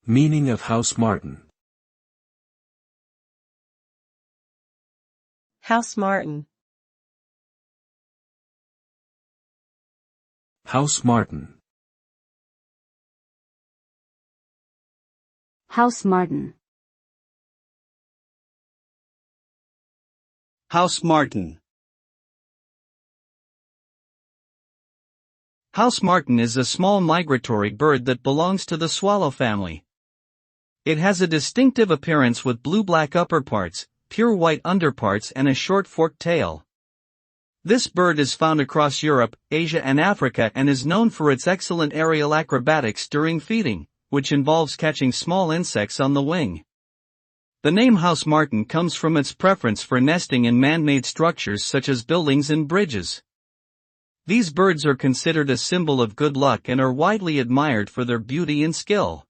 Meaning of house martin. House martin. House martin. House martin. House martin. House martin is a small migratory bird that belongs to the swallow family. It has a distinctive appearance with blue-black upperparts, pure white underparts and a short forked tail. This bird is found across Europe, Asia and Africa and is known for its excellent aerial acrobatics during feeding, which involves catching small insects on the wing. The name house martin comes from its preference for nesting in man-made structures such as buildings and bridges. These birds are considered a symbol of good luck and are widely admired for their beauty and skill.